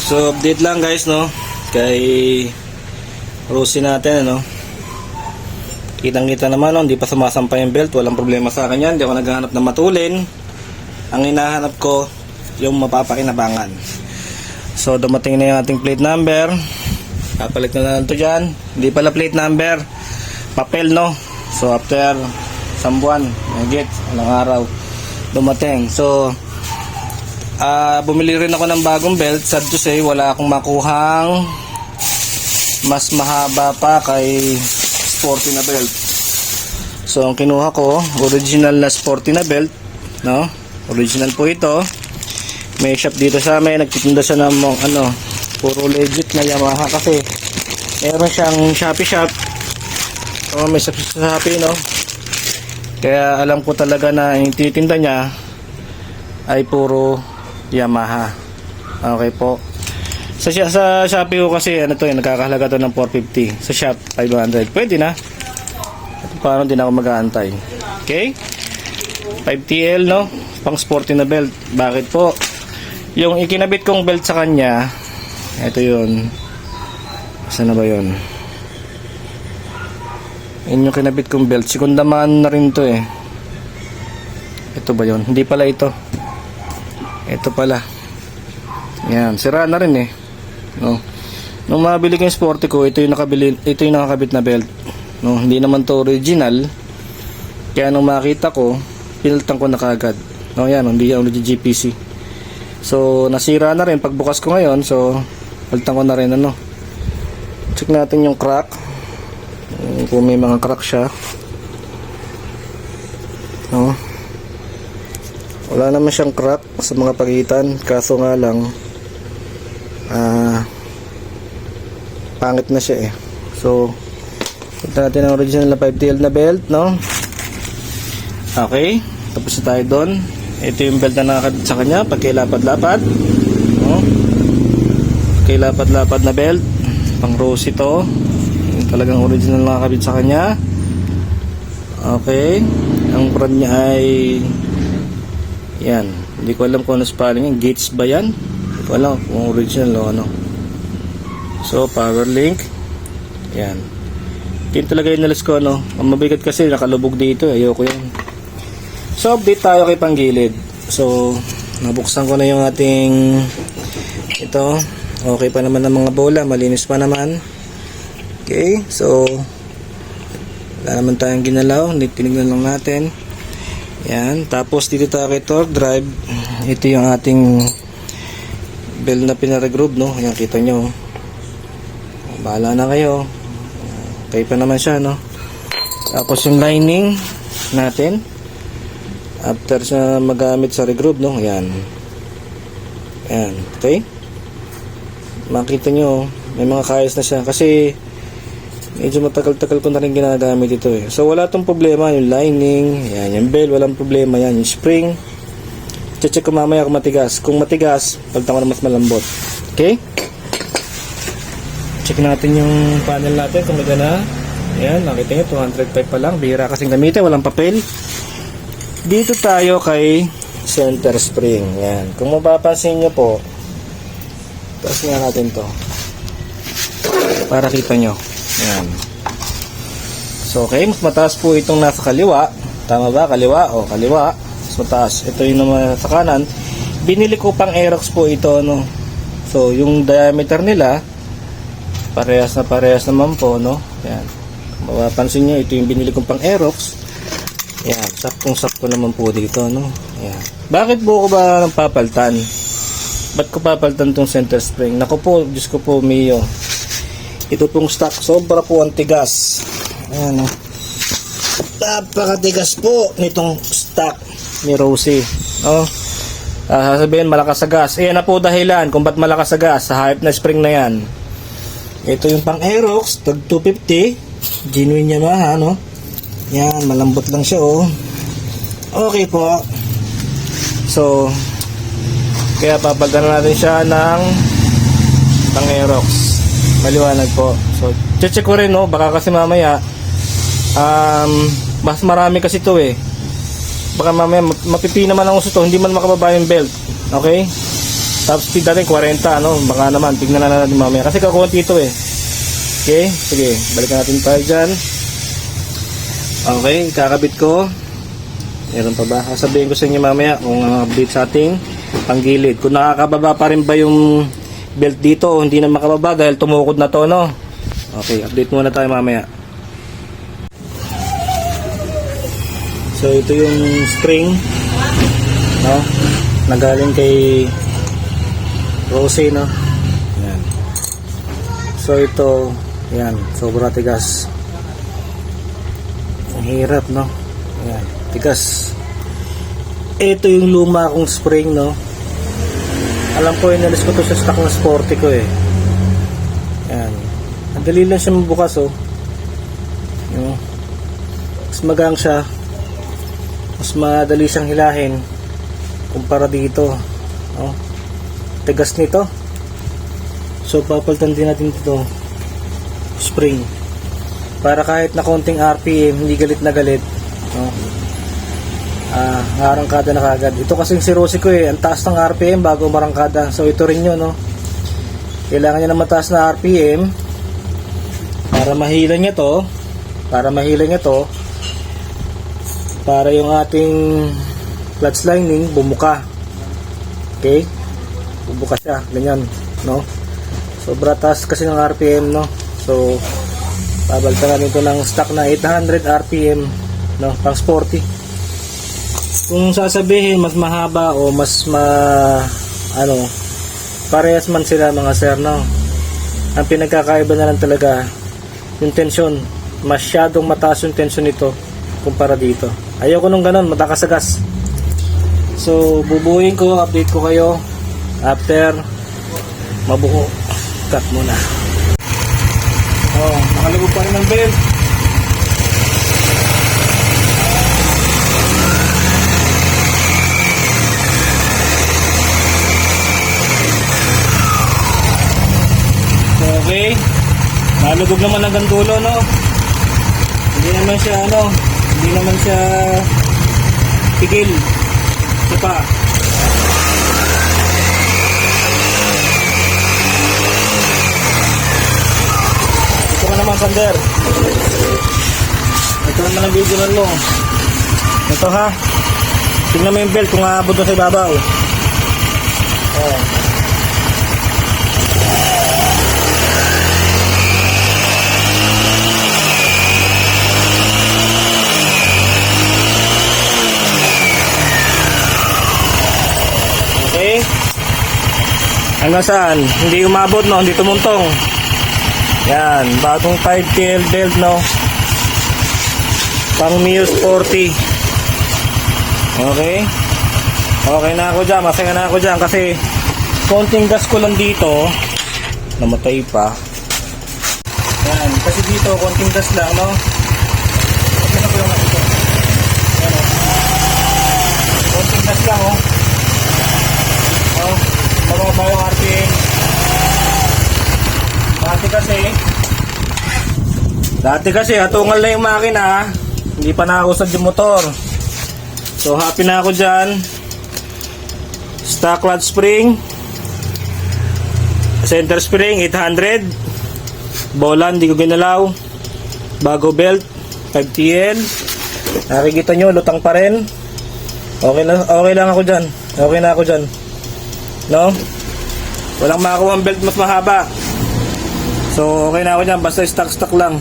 So update lang guys, no, kay Rosie natin, ano. Kitang-kita naman, no, hindi pa sumasampay yung belt. Walang problema sa akin yan, hindi ako naghahanap ng matulin. Ang hinahanap ko yung mapapakinabangan. So dumating na yung ating plate number. Kapalit na lang to dyan. Hindi pala plate number, papel, no. So after isang buwan, higit ilang araw dumating. So bumili rin ako ng bagong belt. Sad to say, wala akong makuhang mas mahaba pa kay sporty na belt. So ang kinuha ko, original na sporty na belt, no? Original po ito. May shop dito sa amin, nagtitinda siya ng ano, puro legit na Yamaha kasi meron siyang Shopee shop. So may sa Shopee, no? Kaya alam ko talaga na yung titinda niya ay puro Yamaha. Okay po. Sa Shopee ko kasi ano to, nagkakahalaga to ng 450. Sa shop 500. Pwede na. At paano din ako mag-aantay. Okay? 5TL, no? Pang sporty na belt. Bakit po? Yung ikinabit kong belt sa kanya, ito yun. Saan na ba yun? Yun yung kinabit kong belt. Sikundaman na rin to eh. Ito ba yun? Hindi pala ito. Ito pala. Yan, sira na rin eh. No. Nung mabili ko yung sporty ko, ito yung nakakabit na belt. No, hindi naman to original. Kaya nung makita ko, pinalitan ko na kaagad. No, yan, hindi yung GPC. So, nasira na rin pagbukas ko ngayon. So, palitan ko na rin ano. Check natin yung crack. Kung may mga crack siya. No. Wala naman siyang crack sa mga pagitan, kaso nga lang pangit na siya eh. So punta natin ang original na 5TL na belt, no? Okay, tapos na tayo doon. Ito yung belt na nakakabit sa kanya pagkailapad-lapad, no? Pagkailapad-lapad na belt, pang Rosie to. Yung talagang original na nakakabit sa kanya. Okay, ang brand niya ay yan, hindi ko alam kung ano spelling yan. Gates ba yan? Hindi ko alam kung original o ano. So, power link. Yan. Ito talaga yung nalas ko, ano. Ang mabigat kasi, nakalubog dito. Ayoko yan. So, update tayo kay panggilid. So, nabuksan ko na yung ating ito. Okay pa naman ang mga bola. Malinis pa naman. Okay. So, wala naman tayong ginalaw. Tinignan lang natin. Yan, tapos dito tayo kay torque drive. Ito yung ating belt na pinare-groove, no? Yan, kita nyo. Bahala na kayo. Okay pa naman siya, no? Tapos yung lining natin after siya magamit sa regroove, no? Yan. Yan, okay? Makita nyo, may mga kayos na siya kasi medyo matagal-tagal ko na rin ginagamit ito eh. So wala tong problema, yung lining, yan, yung bell, walang problema yan, yung spring. Check ko mamaya kung matigas. Kung matigas, palitan ko na mas malambot. Okay? Check natin yung panel natin kung magana. Yan, nakita nyo, 205 pa lang. Bihira kasing gamitin, walang papel. Dito tayo kay center spring. Yan, kung mapapansin nyo po, taas nga natin to para kita nyo. Yan. So, okay, mas mataas po itong nasa kaliwa. Tama ba? Kaliwa? O, kaliwa. Mas mataas. Ito yung naman sa kanan. Binili ko pang Aerox po ito, no? So, yung diameter nila, parehas naman po, no? Yan. Mapapansin nyo, ito yung binili kong pang Aerox. Yan. Saktong-sakto naman po dito, no? Yan. Bakit po ko ba papaltan? Ba't ko papaltan tong center spring? Naku po, Diyos ko po, Mio. Ito pong stock, sobra po ang tigas. Ayan, oh. Napakatigas po nitong stock ni Rosie. Oh. Sasabihin, malakas sa gas. Ayan na po dahilan kung ba't malakas sa gas. Sa hype na spring na yan. Ito yung pang Aerox, tag 250. Genuine Yamaha, no? Yan, malambot lang siya, oh. Okay po. So, kaya papagdan natin siya ng pang Aerox. Maliwanag po. So, check ko rin, no? Baka kasi mamaya mas marami kasi to eh. Baka mamaya mapipina man ang uso to, hindi man makababa yung belt. Okay? Top speed natin 40, ano? Baka naman, tignan na natin mamaya. Kasi kakunti ito eh. Okay, sige, balikan natin tayo dyan. Okay, kakabit ko. Meron pa ba? Sabihin ko sa inyo mamaya kung update sa ating panggilid. Kung nakakababa pa rin ba yung belt dito o hindi na makababa dahil tumukod na to, no? Okay, update muna tayo mamaya. So, ito yung spring, no? Nagaling kay Rose, no? Yan. So, ito, yan, sobra tigas. Ang hirap, no? Yan, tigas. Ito yung luma kong spring, no? Alam ko, inalis ko to sa stock na sporty ko eh. Yan. Ang dali lang siya mabukas, oh. Yung, mas magang siya. Mas madali siyang hilahin kumpara dito, oh. Tigas nito. So papalitan din natin ito spring para kahit na konting RPM hindi galit na galit, oh. Arangkada na kagad. Ito kasing si Rosy ko eh, ang taas ng RPM bago marangkada. So ito rin yun, no? Kailangan niya ng mataas na RPM para mahila niya to, para yung ating clutch lining bumuka. Okay? Bubuka siya, ganyan, no? Sobra taas kasi ng RPM, no? So babalitan natin ito ng stock na 800 RPM, no? Pang sporty. Kung sasabihin mas mahaba o mas parehas man sila mga sir, no? Ang pinagkakaiba na lang talaga yung tension. Masyadong mataas yung tension nito kumpara dito. Ayoko nung ganun, matakasagas. So bubuhin ko, update ko kayo after mabuo. Cut muna. Oh, nakalugog pa rin ng belt. Okay, nalugog naman hanggang dulo, no? Hindi naman siya tigil. Ito pa. Ito ka naman, Sander. Ito naman ang video mo. Ito ha. Tingnan mo yung belt kung aabot na sa ibabaw. Oh. Okay. Hanggang saan? Hindi umabot, no? Hindi tumuntong. Yan. Bagong 5TL belt, no? Pang Mio Sporty. Okay. Okay na ako dyan. Masaya na ako dyan kasi konting gas ko lang dito. Namatay pa. Yan. Kasi dito, konting gas lang, no? Okay na ko yung ito. Yan, o. Konting gas lang, oh. Oh, mababa yung RPM. Dati kasi hatungal na yung makina, hindi pa nakausad yung motor. So happy na ako dyan. Stock clutch spring, center spring 800, bola hindi ko ginalaw, bago belt 5TL. Nakikita nyo lutang pa rin. Okay lang ako dyan. Okay na ako dyan, no? Walang makakuha ang belt mas mahaba. So okay na ako dyan, basta stock lang.